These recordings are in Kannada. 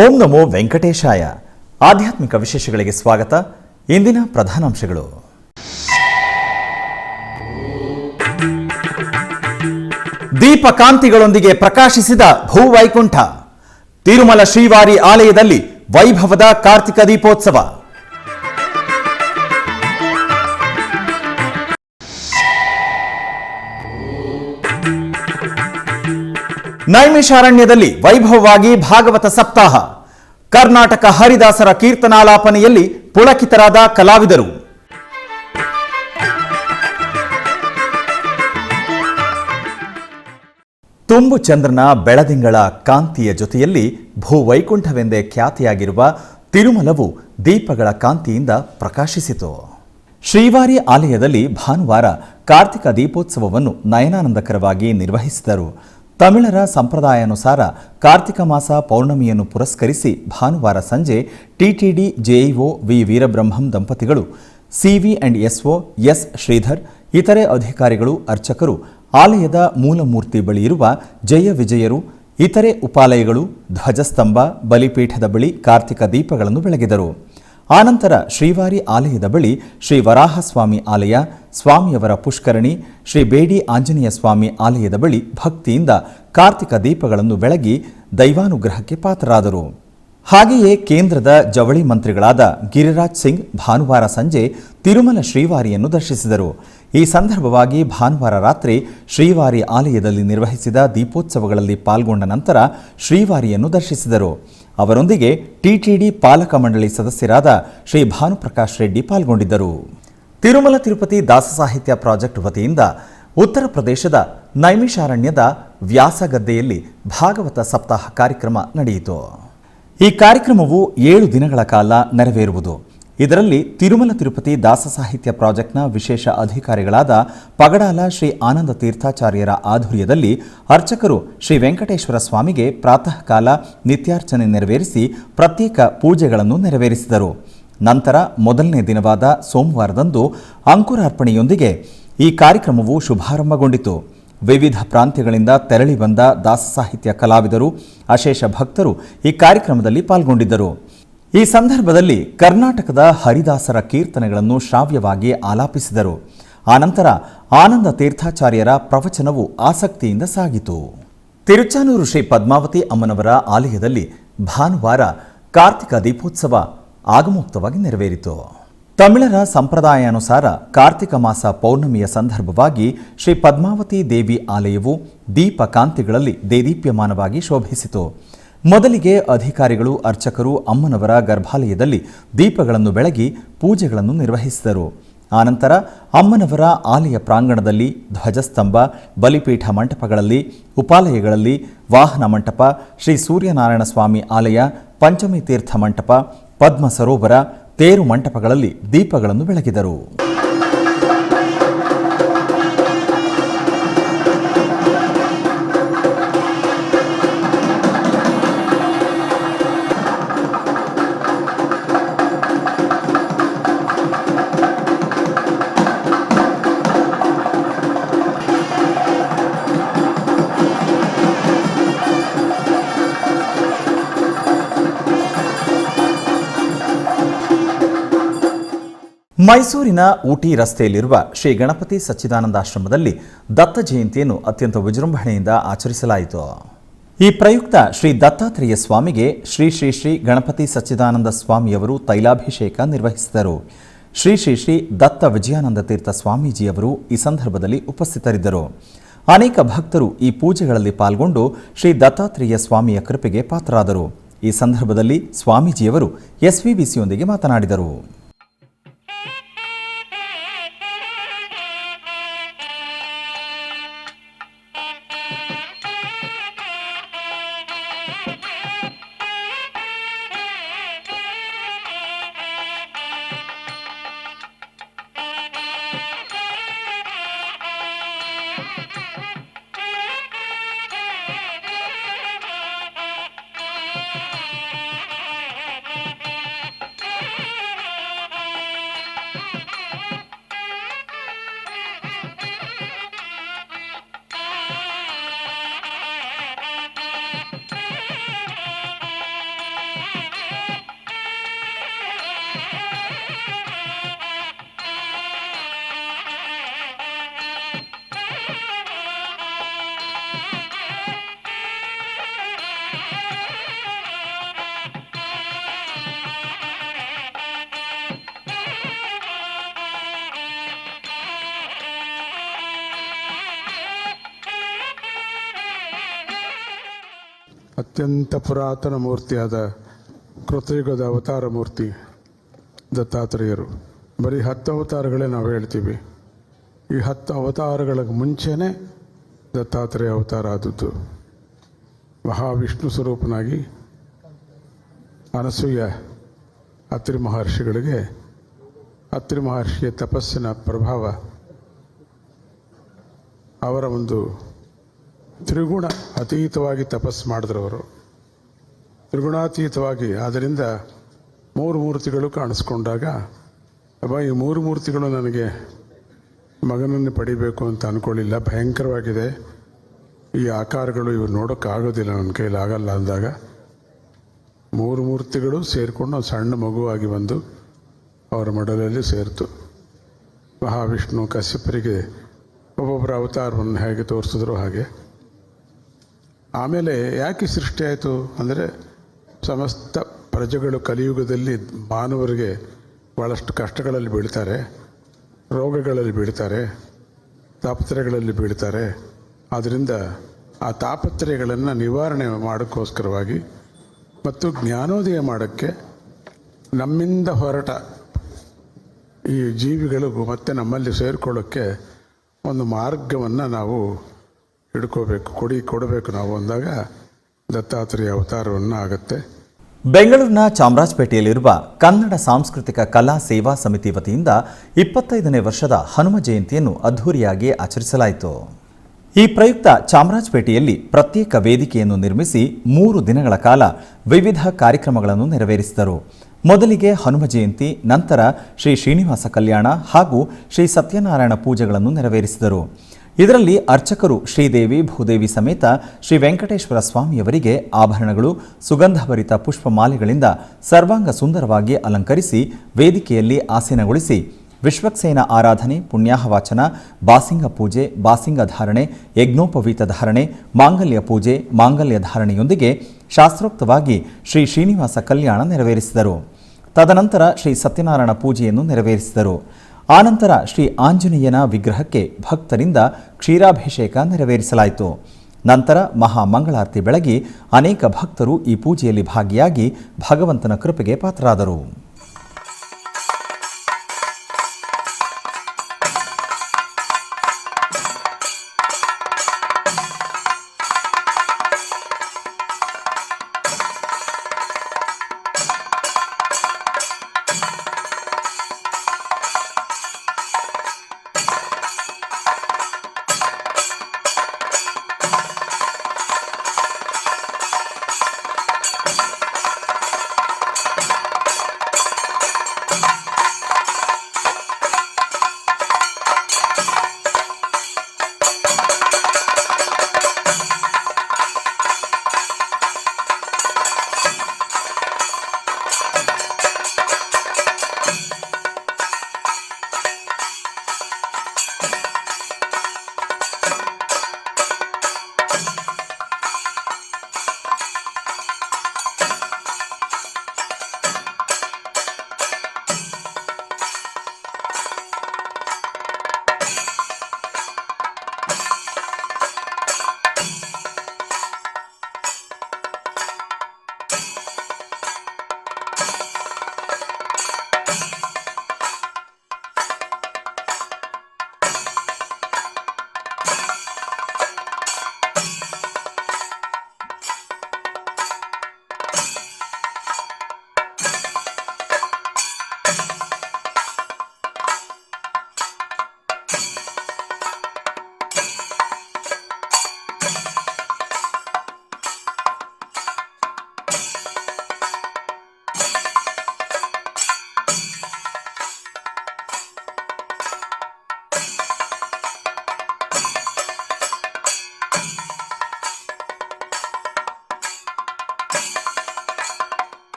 ಓಂ ನಮೋ ವೆಂಕಟೇಶಾಯ. ಆಧ್ಯಾತ್ಮಿಕ ವಿಶೇಷಗಳಿಗೆ ಸ್ವಾಗತ. ಇಂದಿನ ಪ್ರಧಾನಾಂಶಗಳು. ದೀಪಕಾಂತಿಗಳೊಂದಿಗೆ ಪ್ರಕಾಶಿಸಿದ ಭೂವೈಕುಂಠ. ತಿರುಮಲ ಶ್ರೀವಾರಿ ಆಲಯದಲ್ಲಿ ವೈಭವದ ಕಾರ್ತಿಕ ದೀಪೋತ್ಸವ. ನೈಮಿಷಾರಣ್ಯದಲ್ಲಿ ವೈಭವವಾಗಿ ಭಾಗವತ ಸಪ್ತಾಹ. ಕರ್ನಾಟಕ ಹರಿದಾಸರ ಕೀರ್ತನಾಲಾಪನೆಯಲ್ಲಿ ಪುಳಕಿತರಾದ ಕಲಾವಿದರು. ತುಂಬು ಚಂದ್ರನ ಬೆಳದಿಂಗಳ ಕಾಂತಿಯ ಜೊತೆಯಲ್ಲಿ ಭೂವೈಕುಂಠವೆಂದೇ ಖ್ಯಾತಿಯಾಗಿರುವ ತಿರುಮಲವು ದೀಪಗಳ ಕಾಂತಿಯಿಂದ ಪ್ರಕಾಶಿಸಿತು. ಶ್ರೀವಾರಿ ಆಲಯದಲ್ಲಿ ಭಾನುವಾರ ಕಾರ್ತಿಕ ದೀಪೋತ್ಸವವನ್ನು ನಯನಾನಂದಕರವಾಗಿ ನಿರ್ವಹಿಸಿದರು. ತಮಿಳರ ಸಂಪ್ರದಾಯಾನುಸಾರ ಕಾರ್ತಿಕ ಮಾಸ ಪೌರ್ಣಮಿಯನ್ನು ಪುರಸ್ಕರಿಸಿ ಭಾನುವಾರ ಸಂಜೆ ಟಿಟಿಡಿ ಜೆಇಒ ವಿ ವೀರಬ್ರಹ್ಮಂ ದಂಪತಿಗಳು, CV and SO S Sridhar, ಇತರೆ ಅಧಿಕಾರಿಗಳು, ಅರ್ಚಕರು ಆಲಯದ ಮೂಲಮೂರ್ತಿ ಬಳಿ ಇರುವ ಜಯ ವಿಜಯರು, ಇತರೆ ಉಪಾಲಯಗಳು, ಧ್ವಜಸ್ತಂಭ, ಬಲಿಪೀಠದ ಬಳಿ ಕಾರ್ತಿಕ ದೀಪಗಳನ್ನು ಬೆಳಗಿದರು. ಆನಂತರ ಶ್ರೀವಾರಿ ಆಲಯದ ಬಳಿ ಶ್ರೀ ವರಾಹಸ್ವಾಮಿ ಆಲಯ, ಸ್ವಾಮಿಯವರ ಪುಷ್ಕರಣಿ, ಶ್ರೀ ಬೇಡಿ ಆಂಜನೇಯ ಸ್ವಾಮಿ ಆಲಯದ ಬಳಿ ಭಕ್ತಿಯಿಂದ ಕಾರ್ತಿಕ ದೀಪಗಳನ್ನು ಬೆಳಗಿ ದೈವಾನುಗ್ರಹಕ್ಕೆ ಪಾತ್ರರಾದರು. ಹಾಗೆಯೇ ಕೇಂದ್ರದ ಜವಳಿ ಮಂತ್ರಿಗಳಾದ ಗಿರಿರಾಜ್ ಸಿಂಗ್ ಭಾನುವಾರ ಸಂಜೆ ತಿರುಮಲ ಶ್ರೀವಾರಿಯನ್ನು ದರ್ಶಿಸಿದರು. ಈ ಸಂದರ್ಭವಾಗಿ ಭಾನುವಾರ ರಾತ್ರಿ ಶ್ರೀವಾರಿ ಆಲಯದಲ್ಲಿ ನಿರ್ವಹಿಸಿದ ದೀಪೋತ್ಸವಗಳಲ್ಲಿ ಪಾಲ್ಗೊಂಡ ನಂತರ ಶ್ರೀವಾರಿಯನ್ನು ದರ್ಶಿಸಿದರು. ಅವರೊಂದಿಗೆ ಟಿಟಿಡಿ ಪಾಲಕ ಮಂಡಳಿ ಸದಸ್ಯರಾದ ಶ್ರೀ ಭಾನುಪ್ರಕಾಶ್ ರೆಡ್ಡಿ ಪಾಲ್ಗೊಂಡಿದ್ದರು. ತಿರುಮಲ ತಿರುಪತಿ ದಾಸ ಸಾಹಿತ್ಯ ಪ್ರಾಜೆಕ್ಟ್ ವತಿಯಿಂದ ಉತ್ತರ ಪ್ರದೇಶದ ನೈಮಿಷಾರಣ್ಯದ ವ್ಯಾಸಗದ್ದೆಯಲ್ಲಿ ಭಾಗವತ ಸಪ್ತಾಹ ಕಾರ್ಯಕ್ರಮ ನಡೆಯಿತು. ಈ ಕಾರ್ಯಕ್ರಮವು 7 ದಿನಗಳ ಕಾಲ ನೆರವೇರುವುದು. ಇದರಲ್ಲಿ ತಿರುಮಲ ತಿರುಪತಿ ದಾಸ ಸಾಹಿತ್ಯ ಪ್ರಾಜೆಕ್ಟ್ನ ವಿಶೇಷ ಅಧಿಕಾರಿಗಳಾದ ಪಗಡಾಲ ಶ್ರೀ ಆನಂದ ತೀರ್ಥಾಚಾರ್ಯರ ಆಧ್ವರ್ಯದಲ್ಲಿ ಅರ್ಚಕರು ಶ್ರೀ ವೆಂಕಟೇಶ್ವರ ಸ್ವಾಮಿಗೆ ಪ್ರಾತಃ ಕಾಲ ನಿತ್ಯಾರ್ಚನೆ ನೆರವೇರಿಸಿ ಪ್ರತ್ಯೇಕ ಪೂಜೆಗಳನ್ನು ನೆರವೇರಿಸಿದರು. ನಂತರ ಮೊದಲನೇ ದಿನವಾದ ಸೋಮವಾರದಂದು ಅಂಕುರಾರ್ಪಣೆಯೊಂದಿಗೆ ಈ ಕಾರ್ಯಕ್ರಮವು ಶುಭಾರಂಭಗೊಂಡಿತು. ವಿವಿಧ ಪ್ರಾಂತ್ಯಗಳಿಂದ ತೆರಳಿ ಬಂದ ದಾಸ ಸಾಹಿತ್ಯ ಕಲಾವಿದರು, ಅಶೇಷ ಭಕ್ತರು ಈ ಕಾರ್ಯಕ್ರಮದಲ್ಲಿ ಪಾಲ್ಗೊಂಡಿದ್ದರು. ಈ ಸಂದರ್ಭದಲ್ಲಿ ಕರ್ನಾಟಕದ ಹರಿದಾಸರ ಕೀರ್ತನೆಗಳನ್ನು ಶ್ರಾವ್ಯವಾಗಿ ಆಲಾಪಿಸಿದರು. ಆನಂತರ ಆನಂದ ತೀರ್ಥಾಚಾರ್ಯರ ಪ್ರವಚನವು ಆಸಕ್ತಿಯಿಂದ ಸಾಗಿತು. ತಿರುಚಾನೂರು ಶ್ರೀ ಪದ್ಮಾವತಿ ಅಮ್ಮನವರ ಆಲಯದಲ್ಲಿ ಭಾನುವಾರ ಕಾರ್ತಿಕ ದೀಪೋತ್ಸವ ಆಗಮೋಕ್ತವಾಗಿ ನೆರವೇರಿತು. ತಮಿಳರ ಸಂಪ್ರದಾಯಾನುಸಾರ ಕಾರ್ತಿಕ ಮಾಸ ಪೌರ್ಣಮಿಯ ಸಂದರ್ಭವಾಗಿ ಶ್ರೀ ಪದ್ಮಾವತಿ ದೇವಿ ಆಲಯವು ದೀಪ ಕಾಂತಿಗಳಲ್ಲಿ ದೇದೀಪ್ಯಮಾನವಾಗಿ ಶೋಭಿಸಿತು. ಮೊದಲಿಗೆ ಅಧಿಕಾರಿಗಳು, ಅರ್ಚಕರು ಅಮ್ಮನವರ ಗರ್ಭಾಲಯದಲ್ಲಿ ದೀಪಗಳನ್ನು ಬೆಳಗಿ ಪೂಜೆಗಳನ್ನು ನಿರ್ವಹಿಸಿದರು. ಆನಂತರ ಅಮ್ಮನವರ ಆಲಯ ಪ್ರಾಂಗಣದಲ್ಲಿ ಧ್ವಜಸ್ತಂಭ, ಬಲಿಪೀಠ ಮಂಟಪಗಳಲ್ಲಿ, ಉಪಾಲಯಗಳಲ್ಲಿ ವಾಹನ ಮಂಟಪ, ಶ್ರೀ ಸೂರ್ಯನಾರಾಯಣ ಸ್ವಾಮಿ ಆಲಯ, ಪಂಚಮಿ ತೀರ್ಥ ಮಂಟಪ, ಪದ್ಮ ಸರೋವರ, ತೇರು ಮಂಟಪಗಳಲ್ಲಿ ದೀಪಗಳನ್ನು ಬೆಳಗಿದರು. ಮೈಸೂರಿನ ಊಟಿ ರಸ್ತೆಯಲ್ಲಿರುವ ಶ್ರೀ ಗಣಪತಿ ಸಚ್ಚಿದಾನಂದಾಶ್ರಮದಲ್ಲಿ ದತ್ತ ಜಯಂತಿಯನ್ನು ಅತ್ಯಂತ ವಿಜೃಂಭಣೆಯಿಂದ ಆಚರಿಸಲಾಯಿತು. ಈ ಪ್ರಯುಕ್ತ ಶ್ರೀ ದತ್ತಾತ್ರೇಯ ಸ್ವಾಮಿಗೆ ಶ್ರೀ ಶ್ರೀ ಶ್ರೀ ಗಣಪತಿ ಸಚ್ಚಿದಾನಂದ ಸ್ವಾಮಿಯವರು ತೈಲಾಭಿಷೇಕ ನಿರ್ವಹಿಸಿದರು. ಶ್ರೀ ಶ್ರೀ ಶ್ರೀ ದತ್ತ ವಿಜಯಾನಂದ ತೀರ್ಥ ಸ್ವಾಮೀಜಿಯವರು ಈ ಸಂದರ್ಭದಲ್ಲಿ ಉಪಸ್ಥಿತರಿದ್ದರು. ಅನೇಕ ಭಕ್ತರು ಈ ಪೂಜೆಗಳಲ್ಲಿ ಪಾಲ್ಗೊಂಡು ಶ್ರೀ ದತ್ತಾತ್ರೇಯ ಸ್ವಾಮಿಯ ಕೃಪೆಗೆ ಪಾತ್ರರಾದರು. ಈ ಸಂದರ್ಭದಲ್ಲಿ ಸ್ವಾಮೀಜಿಯವರು ಎಸ್ವಿಬಿಸಿಯೊಂದಿಗೆ ಮಾತನಾಡಿದರು. ಅತ್ಯಂತ ಪುರಾತನ ಮೂರ್ತಿಯಾದ ಕೃತಯುಗದ ಅವತಾರ ಮೂರ್ತಿ ದತ್ತಾತ್ರೇಯರು. ಬರೀ 10 ಅವತಾರಗಳೇ ನಾವು ಹೇಳ್ತೀವಿ. ಈ 10 ಅವತಾರಗಳ ಮುಂಚೆನೇ ದತ್ತಾತ್ರೇಯ ಅವತಾರ ಆದದ್ದು. ಮಹಾವಿಷ್ಣು ಸ್ವರೂಪನಾಗಿ ಅನಸೂಯ ಅತ್ರಿ ಮಹರ್ಷಿಗಳಿಗೆ, ಅತ್ರಿ ಮಹರ್ಷಿಯ ತಪಸ್ಸಿನ ಪ್ರಭಾವ, ಅವರ ಒಂದು ತ್ರಿಗುಣ ಅತೀತವಾಗಿ ತಪಸ್ಸು ಮಾಡಿದ್ರು ಅವರು. ತ್ರಿಗುಣಾತೀತವಾಗಿ, ಆದ್ದರಿಂದ 3 ಮೂರ್ತಿಗಳು ಕಾಣಿಸ್ಕೊಂಡಾಗ ಈ 3 ಮೂರ್ತಿಗಳು ನನಗೆ ಮಗನನ್ನು ಪಡಿಬೇಕು ಅಂತ ಅಂದ್ಕೊಳ್ಳಿಲ್ಲ, ಭಯಂಕರವಾಗಿದೆ ಈ ಆಕಾರಗಳು, ಇವು ನೋಡೋಕ್ಕಾಗೋದಿಲ್ಲ, ನನ್ನ ಕೈಲಿ ಆಗಲ್ಲ ಅಂದಾಗ 3 ಮೂರ್ತಿಗಳು ಸೇರಿಕೊಂಡು ಸಣ್ಣ ಮಗುವಾಗಿ ಬಂದು ಅವರ ಮಡಲಲ್ಲಿ ಸೇರಿತು. ಮಹಾವಿಷ್ಣು ಕಶ್ಯಪರಿಗೆ ಒಬ್ಬೊಬ್ಬರ ಅವತಾರವನ್ನು ಹೇಗೆ ತೋರಿಸಿದ್ರು ಹಾಗೆ. ಆಮೇಲೆ ಯಾಕೆ ಸೃಷ್ಟಿ ಆಯಿತು ಅಂದರೆ, ಸಮಸ್ತ ಪ್ರಜೆಗಳು ಕಲಿಯುಗದಲ್ಲಿ ಮಾನವರಿಗೆ ಭಾಳಷ್ಟು ಕಷ್ಟಗಳಲ್ಲಿ ಬೀಳ್ತಾರೆ, ರೋಗಗಳಲ್ಲಿ ಬೀಳ್ತಾರೆ, ತಾಪತ್ರಯಗಳಲ್ಲಿ ಬೀಳ್ತಾರೆ. ಆದ್ದರಿಂದ ಆ ತಾಪತ್ರಯಗಳನ್ನು ನಿವಾರಣೆ ಮಾಡೋಕ್ಕೋಸ್ಕರವಾಗಿ ಮತ್ತು ಜ್ಞಾನೋದಯ ಮಾಡೋಕ್ಕೆ ನಮ್ಮಿಂದ ಹೊರಟ ಈ ಜೀವಿಗಳಿಗೂ ಮತ್ತೆ ನಮ್ಮಲ್ಲಿ ಸೇರಿಕೊಳ್ಳೋಕ್ಕೆ ಒಂದು ಮಾರ್ಗವನ್ನು ನಾವು ಹಿಡ್ಕೋಬೇಕು, ಕೊಡಬೇಕು ನಾವು ಅಂದಾಗ ದತ್ತಾತ್ರೇಯ ಅವತಾರವನ್ನು ಆಗುತ್ತೆ. ಬೆಂಗಳೂರಿನ ಚಾಮರಾಜಪೇಟೆಯಲ್ಲಿರುವ ಕನ್ನಡ ಸಾಂಸ್ಕೃತಿಕ ಕಲಾ ಸೇವಾ ಸಮಿತಿ ವತಿಯಿಂದ 25ನೇ ವರ್ಷದ ಹನುಮ ಜಯಂತಿಯನ್ನು ಅದ್ಧೂರಿಯಾಗಿ ಆಚರಿಸಲಾಯಿತು. ಈ ಪ್ರಯುಕ್ತ ಚಾಮರಾಜಪೇಟೆಯಲ್ಲಿ ಪ್ರತ್ಯೇಕ ವೇದಿಕೆಯನ್ನು ನಿರ್ಮಿಸಿ 3 ದಿನಗಳ ಕಾಲ ವಿವಿಧ ಕಾರ್ಯಕ್ರಮಗಳನ್ನು ನೆರವೇರಿಸಿದರು. ಮೊದಲಿಗೆ ಹನುಮ ಜಯಂತಿ, ನಂತರ ಶ್ರೀ ಶ್ರೀನಿವಾಸ ಕಲ್ಯಾಣ ಹಾಗೂ ಶ್ರೀ ಸತ್ಯನಾರಾಯಣ ಪೂಜೆಗಳನ್ನು ನೆರವೇರಿಸಿದರು. ಇದರಲ್ಲಿ ಅರ್ಚಕರು ಶ್ರೀದೇವಿ ಭೂದೇವಿ ಸಮೇತ ಶ್ರೀ ವೆಂಕಟೇಶ್ವರ ಸ್ವಾಮಿಯವರಿಗೆ ಆಭರಣಗಳು, ಸುಗಂಧಭರಿತ ಪುಷ್ಪಮಾಲೆಗಳಿಂದ ಸರ್ವಾಂಗ ಸುಂದರವಾಗಿ ಅಲಂಕರಿಸಿ ವೇದಿಕೆಯಲ್ಲಿ ಆಸೀನಗೊಳಿಸಿ ವಿಶ್ವಕ್ಸೇನ ಆರಾಧನೆ, ಪುಣ್ಯಾಹವಾಚನ, ಬಾಸಿಂಗ ಪೂಜೆ, ಬಾಸಿಂಗ ಧಾರಣೆ, ಯಜ್ಞೋಪವೀತ ಧಾರಣೆ, ಮಾಂಗಲ್ಯ ಪೂಜೆ, ಮಾಂಗಲ್ಯ ಧಾರಣೆಯೊಂದಿಗೆ ಶಾಸ್ತ್ರೋಕ್ತವಾಗಿ ಶ್ರೀ ಶ್ರೀನಿವಾಸ ಕಲ್ಯಾಣ ನೆರವೇರಿಸಿದರು. ತದನಂತರ ಶ್ರೀ ಸತ್ಯನಾರಾಯಣ ಪೂಜೆಯನ್ನು ನೆರವೇರಿಸಿದರು. ಆನಂತರ ಶ್ರೀ ಆಂಜನೇಯನ ವಿಗ್ರಹಕ್ಕೆ ಭಕ್ತರಿಂದ ಕ್ಷೀರಾಭಿಷೇಕ ನೆರವೇರಿಸಲಾಯಿತು. ನಂತರ ಮಹಾಮಂಗಳಾರತಿ ಬೆಳಗಿ ಅನೇಕ ಭಕ್ತರು ಈ ಪೂಜೆಯಲ್ಲಿ ಭಾಗಿಯಾಗಿ ಭಗವಂತನ ಕೃಪೆಗೆ ಪಾತ್ರರಾದರು.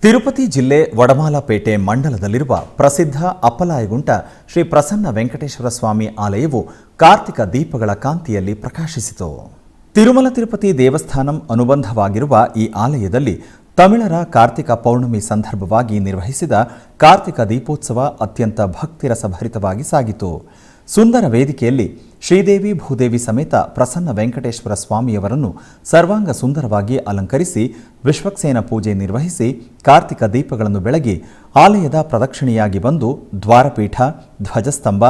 ತಿರುಪತಿ ಜಿಲ್ಲೆ ವಡಮಾಲಪೇಟೆ ಮಂಡಲದಲ್ಲಿರುವ ಪ್ರಸಿದ್ಧ ಅಪ್ಪಲಾಯಗುಂಟ ಶ್ರೀ ಪ್ರಸನ್ನ ವೆಂಕಟೇಶ್ವರ ಸ್ವಾಮಿ ಆಲಯವು ಕಾರ್ತಿಕ ದೀಪಗಳ ಕಾಂತಿಯಲ್ಲಿ ಪ್ರಕಾಶಿಸಿತು. ತಿರುಮಲ ತಿರುಪತಿ ದೇವಸ್ಥಾನಂ ಅನುಬಂಧವಾಗಿರುವ ಈ ಆಲಯದಲ್ಲಿ ತಮಿಳರ ಕಾರ್ತಿಕ ಪೌರ್ಣಮಿ ಸಂದರ್ಭವಾಗಿ ನಿರ್ವಹಿಸಿದ ಕಾರ್ತಿಕ ದೀಪೋತ್ಸವ ಅತ್ಯಂತ ಭಕ್ತಿರಸಭರಿತವಾಗಿ ಸಾಗಿತು. ಸುಂದರ ವೇದಿಕೆಯಲ್ಲಿ ಶ್ರೀದೇವಿ ಭೂದೇವಿ ಸಮೇತ ಪ್ರಸನ್ನ ವೆಂಕಟೇಶ್ವರ ಸ್ವಾಮಿಯವರನ್ನು ಸರ್ವಾಂಗ ಸುಂದರವಾಗಿ ಅಲಂಕರಿಸಿ ವಿಶ್ವಕ್ಸೇನ ಪೂಜೆ ನಿರ್ವಹಿಸಿ ಕಾರ್ತಿಕ ದೀಪಗಳನ್ನು ಬೆಳಗಿ ಆಲಯದ ಪ್ರದಕ್ಷಿಣೆಯಾಗಿ ಬಂದು ದ್ವಾರಪೀಠ, ಧ್ವಜಸ್ತಂಭ,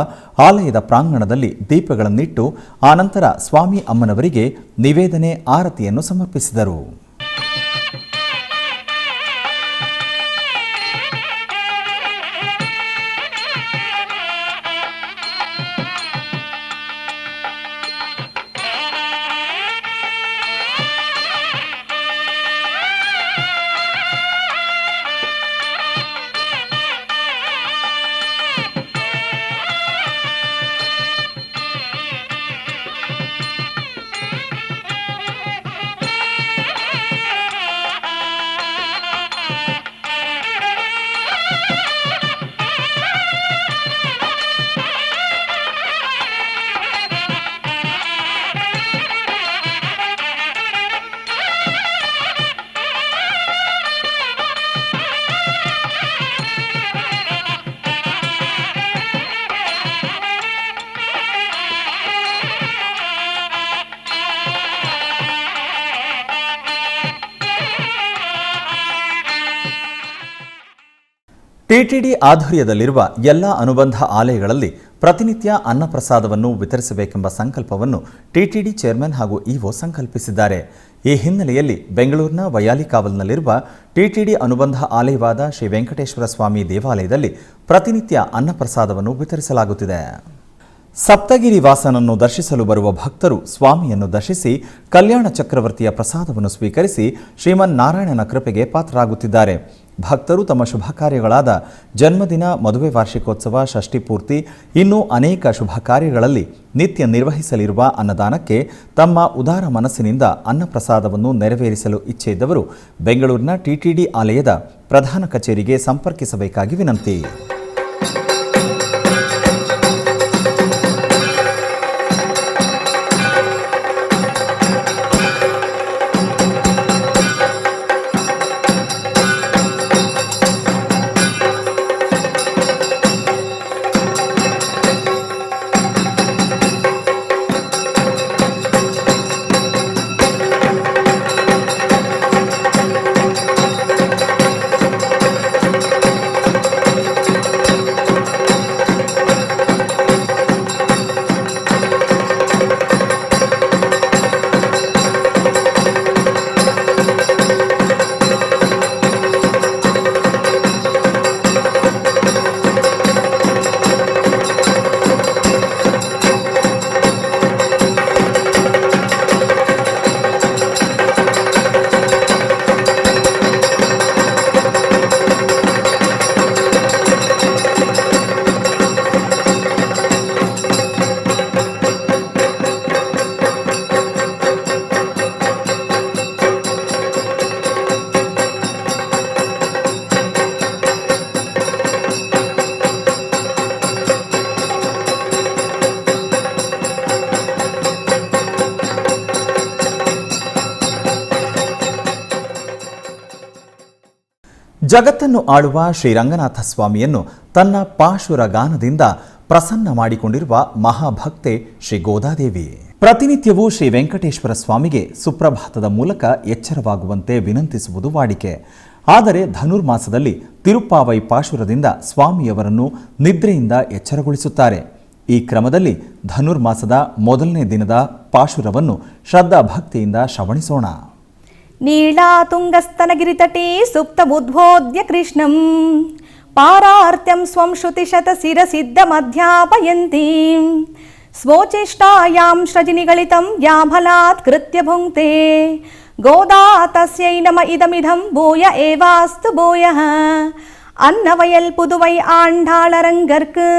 ಆಲಯದ ಪ್ರಾಂಗಣದಲ್ಲಿ ದೀಪಗಳನ್ನಿಟ್ಟು ಆನಂತರ ಸ್ವಾಮಿ ಅಮ್ಮನವರಿಗೆ ನಿವೇದನೆ ಆರತಿಯನ್ನು ಸಮರ್ಪಿಸಿದರು. ಟಿಟಿಡಿ ಆಧ್ವರ್ಯದಲ್ಲಿರುವ ಎಲ್ಲ ಅನುಬಂಧ ಆಲಯಗಳಲ್ಲಿ ಪ್ರತಿನಿತ್ಯ ಅನ್ನಪ್ರಸಾದವನ್ನು ವಿತರಿಸಬೇಕೆಂಬ ಸಂಕಲ್ಪವನ್ನು ಟಿಟಿಡಿ ಚೇರ್ಮನ್ ಹಾಗೂ ಇಒ ಸಂಕಲ್ಪಿಸಿದ್ದಾರೆ. ಈ ಹಿನ್ನೆಲೆಯಲ್ಲಿ ಬೆಂಗಳೂರಿನ ವೈಯಾಲಿಕಾವಲ್ನಲ್ಲಿರುವ ಟಿಟಿಡಿ ಅನುಬಂಧ ಆಲಯವಾದ ಶ್ರೀ ವೆಂಕಟೇಶ್ವರ ಸ್ವಾಮಿ ದೇವಾಲಯದಲ್ಲಿ ಪ್ರತಿನಿತ್ಯ ಅನ್ನಪ್ರಸಾದವನ್ನು ವಿತರಿಸಲಾಗುತ್ತಿದೆ. ಸಪ್ತಗಿರಿ ವಾಸನನ್ನು ದರ್ಶಿಸಲು ಬರುವ ಭಕ್ತರು ಸ್ವಾಮಿಯನ್ನು ದರ್ಶಿಸಿ ಕಲ್ಯಾಣ ಚಕ್ರವರ್ತಿಯ ಪ್ರಸಾದವನ್ನು ಸ್ವೀಕರಿಸಿ ಶ್ರೀಮನ್ನಾರಾಯಣನ ಕೃಪೆಗೆ ಪಾತ್ರರಾಗುತ್ತಿದ್ದಾರೆ. ಭಕ್ತರು ತಮ್ಮ ಶುಭ ಕಾರ್ಯಗಳಾದ ಜನ್ಮದಿನ, ಮದುವೆ ವಾರ್ಷಿಕೋತ್ಸವ, ಷಷ್ಠಿ ಪೂರ್ತಿ, ಇನ್ನೂ ಅನೇಕ ಶುಭ ಕಾರ್ಯಗಳಲ್ಲಿ ನಿತ್ಯ ನಿರ್ವಹಿಸಲಿರುವ ಅನ್ನದಾನಕ್ಕೆ ತಮ್ಮ ಉದಾರ ಮನಸ್ಸಿನಿಂದ ಅನ್ನಪ್ರಸಾದವನ್ನು ನೆರವೇರಿಸಲು ಇಚ್ಛೆ ಇದ್ದವರು ಬೆಂಗಳೂರಿನ ಟಿಟಿಡಿ ಆಲಯದ ಪ್ರಧಾನ ಕಚೇರಿಗೆ ಸಂಪರ್ಕಿಸಬೇಕಾಗಿ ವಿನಂತಿ. ಜಗತ್ತನ್ನು ಆಳುವ ಶ್ರೀರಂಗನಾಥ ಸ್ವಾಮಿಯನ್ನು ತನ್ನ ಪಾಶುರ ಗಾನದಿಂದ ಪ್ರಸನ್ನ ಮಾಡಿಕೊಂಡಿರುವ ಮಹಾಭಕ್ತೆ ಶ್ರೀ ಗೋದಾದೇವಿ ಪ್ರತಿನಿತ್ಯವೂ ಶ್ರೀ ವೆಂಕಟೇಶ್ವರ ಸ್ವಾಮಿಗೆ ಸುಪ್ರಭಾತದ ಮೂಲಕ ಎಚ್ಚರವಾಗುವಂತೆ ವಿನಂತಿಸುವುದು ವಾಡಿಕೆ. ಆದರೆ ಧನುರ್ಮಾಸದಲ್ಲಿ ತಿರುಪ್ಪಾವೈ ಪಾಶುರದಿಂದ ಸ್ವಾಮಿಯವರನ್ನು ನಿದ್ರೆಯಿಂದ ಎಚ್ಚರಗೊಳಿಸುತ್ತಾರೆ. ಈ ಕ್ರಮದಲ್ಲಿ ಧನುರ್ಮಾಸದ ಮೊದಲನೇ ದಿನದ ಪಾಶುರವನ್ನು ಶ್ರದ್ಧಾ ಭಕ್ತಿಯಿಂದ ಶ್ರವಣಿಸೋಣ. ನೀಳಾತುಂಗಸ್ತನಗಿರಿತಟೇ ಸುಪ್ತಮುದ್ಬೋಧ್ಯ ಕೃಷ್ಣಂ ಪಾರಾರ್ತ್ಯಂ ಸ್ವಂ ಶ್ರುತಿಶತಶಿರಸಿದ್ಧಮಧ್ಯಾಪಯಂತಿ ಸ್ವೋಚೇಷ್ಟಾಯಾಂ ಸೃಜಿನಿಗಳಿತಂ ಯಾಭಲಾತ್ ಕೃತ್ಯ ಭುಂಕ್ತೆ ಗೋದಾ ತಸ್ಯೈ ನಮ ಇದಮಿದಂ ಭೂಯ ಏವಾಸ್ತು ಭೂಯಃ ಅನ್ನವಯಲ್ புதுவை ஆண்டாளரங்கற்கு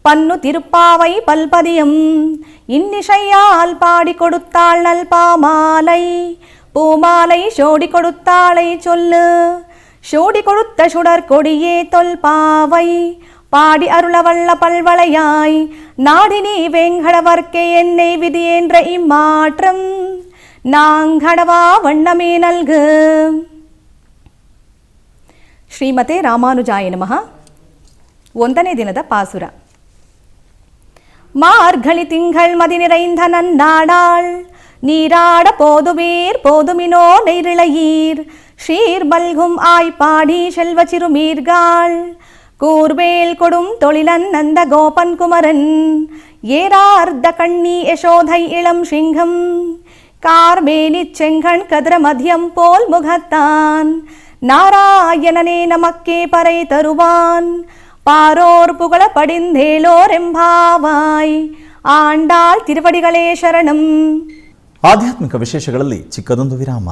பன்னு திருப்பாவை பல்பதியம் இன்னிசையால் பாடி கொடுத்தாள் நல்பாமாலை பூமாலை சோடி கொடுத்தாளை சொல்லு சோடி கொடுத்த சுடர் கொடியே தொல்பாவை பாடி அருளவல்ல பல்வளையாய் நாடினி வேங்கடவர்க்கே என்னை விதி என்ற இம்மாற்றம் நாங்கடவா வண்ணமே நல்கு. ಶ್ರೀಮತೆ ರಾಮಾನುಜಾಯ ನಮಃ. 1ನೇ ದಿನದ ಪಾಸುರ. மார்கழி திங்கள் மதி நிறைந்த நன்னாடாள் நீராட போதுவீர் போதுமினோ நெய்ரிளையீர் ஷீர் மல்கும் ஆய்ப்பாடி செல்வ சிறுமீர்காள் கூர்வேல் கொடும் தொழிலன் நந்த கோபன் குமரன் ஏரார்த்த கண்ணி யசோதை இளம் சிங்கம் கார்மேனிச் செங்கண் கதிர மதியம் போல் முகத்தான் நாராயணனே நமக்கே பறை தருவான் பாரோர் புகழ படிந்தேலோர் ಎಂಬಾವಾಯ್ ಆಂಡಾಳ್ ತಿರುವಡಿಗಳೇ ಶರಣಂ. ಆಧ್ಯಾತ್ಮಿಕ ವಿಶೇಷಗಳಲ್ಲಿ ಚಿಕ್ಕದೊಂದು ವಿರಾಮ.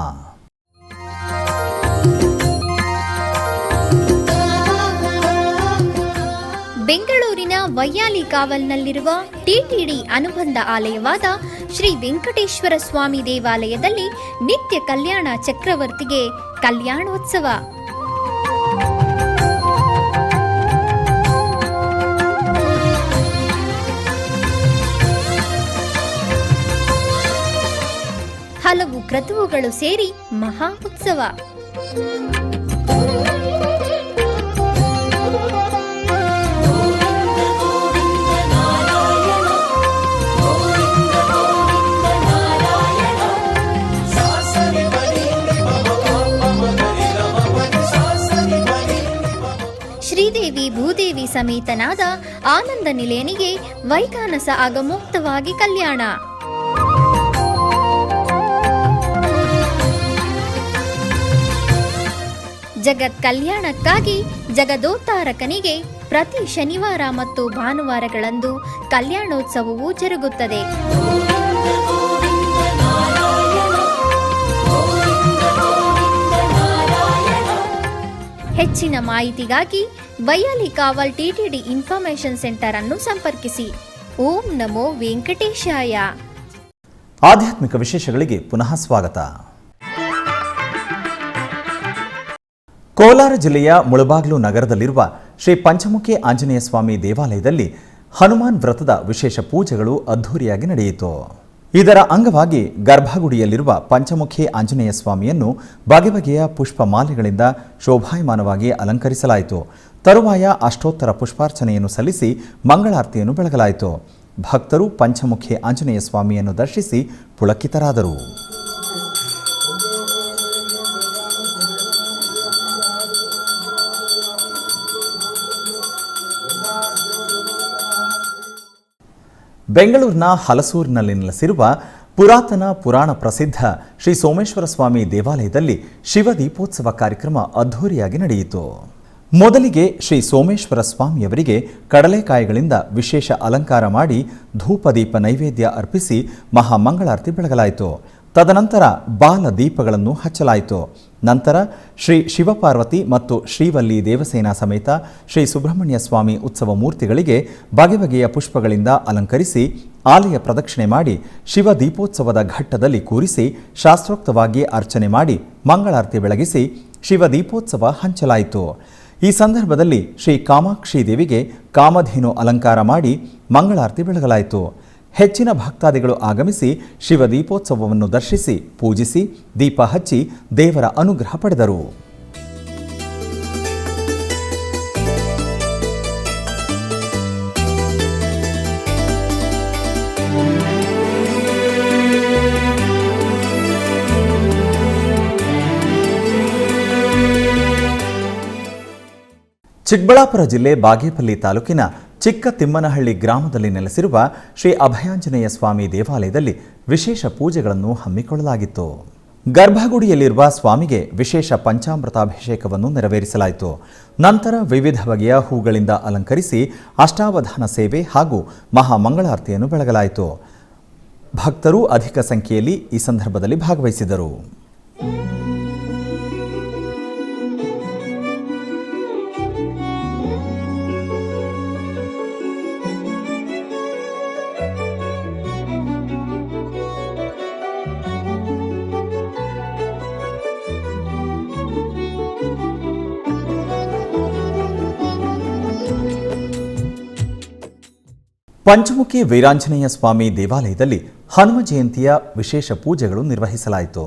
ಬೆಂಗಳೂರಿನ ವೈಯಾಲಿ ಕಾವಲ್ನಲ್ಲಿರುವ ಟಿಟಿಡಿ ಅನುಬಂಧ ಆಲಯವಾದ ಶ್ರೀ ವೆಂಕಟೇಶ್ವರ ಸ್ವಾಮಿ ದೇವಾಲಯದಲ್ಲಿ ನಿತ್ಯ ಕಲ್ಯಾಣ ಚಕ್ರವರ್ತಿಗೆ ಕಲ್ಯಾಣೋತ್ಸವ. ಹಲವು ಕ್ರತುವುಗಳು ಸೇರಿ ಮಹಾ ಉತ್ಸವ. ಶ್ರೀದೇವಿ ಭೂದೇವಿ ಸಮೇತನಾದ ಆನಂದ ನಿಲಯನಿಗೆ ವೈಖಾನಸ ಆಗಮೋಕ್ತವಾಗಿ ಕಲ್ಯಾಣ. ಜಗತ್ ಕಲ್ಯಾಣಕ್ಕಾಗಿ ಜಗದೋತ್ತಾರಕನಿಗೆ ಪ್ರತಿ ಶನಿವಾರ ಮತ್ತು ಭಾನುವಾರಗಳಂದು ಕಲ್ಯಾಣೋತ್ಸವವು ಜರುಗುತ್ತದೆ. ಹೆಚ್ಚಿನ ಮಾಹಿತಿಗಾಗಿ ವೈಯಾಲಿ ಕಾವಲ್ ಟಿಟಿಡಿ ಇನ್ಫಾರ್ಮೇಶನ್ ಸೆಂಟರ್ ಅನ್ನು ಸಂಪರ್ಕಿಸಿ. ಓಂ ನಮೋ ವೆಂಕಟೇಶಾಯ. ಆಧ್ಯಾತ್ಮಿಕ ವಿಶೇಷಗಳಿಗೆ ಪುನಃ ಸ್ವಾಗತ. ಕೋಲಾರ ಜಿಲ್ಲೆಯ ಮುಳಬಾಗಿಲು ನಗರದಲ್ಲಿರುವ ಶ್ರೀ ಪಂಚಮುಖಿ ಆಂಜನೇಯ ಸ್ವಾಮಿ ದೇವಾಲಯದಲ್ಲಿ ಹನುಮಾನ್ ವ್ರತದ ವಿಶೇಷ ಪೂಜೆಗಳು ಅದ್ಧೂರಿಯಾಗಿ ನಡೆಯಿತು. ಇದರ ಅಂಗವಾಗಿ ಗರ್ಭಗುಡಿಯಲ್ಲಿರುವ ಪಂಚಮುಖಿ ಆಂಜನೇಯ ಸ್ವಾಮಿಯನ್ನು ಬಗೆ ಬಗೆಯ ಪುಷ್ಪ ಮಾಲೆಗಳಿಂದ ಶೋಭಾಯಮಾನವಾಗಿ ಅಲಂಕರಿಸಲಾಯಿತು. ತರುವಾಯ ಅಷ್ಟೋತ್ತರ ಪುಷ್ಪಾರ್ಚನೆಯನ್ನು ಸಲ್ಲಿಸಿ ಮಂಗಳಾರತಿಯನ್ನು ಬೆಳಗಲಾಯಿತು. ಭಕ್ತರು ಪಂಚಮುಖಿ ಆಂಜನೇಯ ಸ್ವಾಮಿಯನ್ನು ದರ್ಶಿಸಿ ಪುಳಕಿತರಾದರು. ಬೆಂಗಳೂರಿನ ಹಲಸೂರಿನಲ್ಲಿ ನೆಲೆಸಿರುವ ಪುರಾತನ ಪುರಾಣ ಪ್ರಸಿದ್ಧ ಶ್ರೀ ಸೋಮೇಶ್ವರ ಸ್ವಾಮಿ ದೇವಾಲಯದಲ್ಲಿ ಶಿವ ದೀಪೋತ್ಸವ ಕಾರ್ಯಕ್ರಮ ಅದ್ಧೂರಿಯಾಗಿ ನಡೆಯಿತು. ಮೊದಲಿಗೆ ಶ್ರೀ ಸೋಮೇಶ್ವರ ಸ್ವಾಮಿಯವರಿಗೆ ಕಡಲೆಕಾಯಿಗಳಿಂದ ವಿಶೇಷ ಅಲಂಕಾರ ಮಾಡಿ ಧೂಪದೀಪ ನೈವೇದ್ಯ ಅರ್ಪಿಸಿ ಮಹಾಮಂಗಳಾರತಿ ಬೆಳಗಲಾಯಿತು. ತದನಂತರ ಬಾಲ ದೀಪಗಳನ್ನು ಹಚ್ಚಲಾಯಿತು. ನಂತರ ಶ್ರೀ ಶಿವಪಾರ್ವತಿ ಮತ್ತು ಶ್ರೀವಲ್ಲಿ ದೇವಸೇನಾ ಸಮೇತ ಶ್ರೀ ಸುಬ್ರಹ್ಮಣ್ಯ ಸ್ವಾಮಿ ಉತ್ಸವ ಮೂರ್ತಿಗಳಿಗೆ ಬಗೆ ಬಗೆಯ ಪುಷ್ಪಗಳಿಂದ ಅಲಂಕರಿಸಿ ಆಲಯ ಪ್ರದಕ್ಷಿಣೆ ಮಾಡಿ ಶಿವ ದೀಪೋತ್ಸವದ ಘಟ್ಟದಲ್ಲಿ ಕೂರಿಸಿ ಶಾಸ್ತ್ರೋಕ್ತವಾಗಿ ಅರ್ಚನೆ ಮಾಡಿ ಮಂಗಳಾರತಿ ಬೆಳಗಿಸಿ ಶಿವ ದೀಪೋತ್ಸವ ಹಂಚಲಾಯಿತು. ಈ ಸಂದರ್ಭದಲ್ಲಿ ಶ್ರೀ ಕಾಮಾಕ್ಷಿ ದೇವಿಗೆ ಕಾಮಧೇನು ಅಲಂಕಾರ ಮಾಡಿ ಮಂಗಳಾರತಿ ಬೆಳಗಲಾಯಿತು. ಹೆಚ್ಚಿನ ಭಕ್ತಾದಿಗಳು ಆಗಮಿಸಿ ಶಿವ ದೀಪೋತ್ಸವವನ್ನು ದರ್ಶಿಸಿ ಪೂಜಿಸಿ ದೀಪ ಹಚ್ಚಿ ದೇವರ ಅನುಗ್ರಹ ಪಡೆದರು. ಚಿಕ್ಕಬಳ್ಳಾಪುರ ಜಿಲ್ಲೆ ಬಾಗೇಪಲ್ಲಿ ತಾಲೂಕಿನ ಚಿಕ್ಕ ತಿಮ್ಮನಹಳ್ಳಿ ಗ್ರಾಮದಲ್ಲಿ ನೆಲೆಸಿರುವ ಶ್ರೀ ಅಭಯಾಂಜನೇಯ ಸ್ವಾಮಿ ದೇವಾಲಯದಲ್ಲಿ ವಿಶೇಷ ಪೂಜೆಗಳನ್ನು ಹಮ್ಮಿಕೊಳ್ಳಲಾಗಿತ್ತು. ಗರ್ಭಗುಡಿಯಲ್ಲಿರುವ ಸ್ವಾಮಿಗೆ ವಿಶೇಷ ಪಂಚಾಮೃತಾಭಿಷೇಕವನ್ನು ನೆರವೇರಿಸಲಾಯಿತು. ನಂತರ ವಿವಿಧ ಬಗೆಯ ಹೂಗಳಿಂದ ಅಲಂಕರಿಸಿ ಅಷ್ಟಾವಧಾನ ಸೇವೆ ಹಾಗೂ ಮಹಾಮಂಗಳಾರತಿಯನ್ನು ಬೆಳಗಲಾಯಿತು. ಭಕ್ತರು ಅಧಿಕ ಸಂಖ್ಯೆಯಲ್ಲಿ ಈ ಸಂದರ್ಭದಲ್ಲಿ ಭಾಗವಹಿಸಿದರು. ಪಂಚಮುಖಿ ವೀರಾಂಜನೇಯ ಸ್ವಾಮಿ ದೇವಾಲಯದಲ್ಲಿ ಹನುಮ ಜಯಂತಿಯ ವಿಶೇಷ ಪೂಜೆಗಳು ನಿರ್ವಹಿಸಲಾಯಿತು.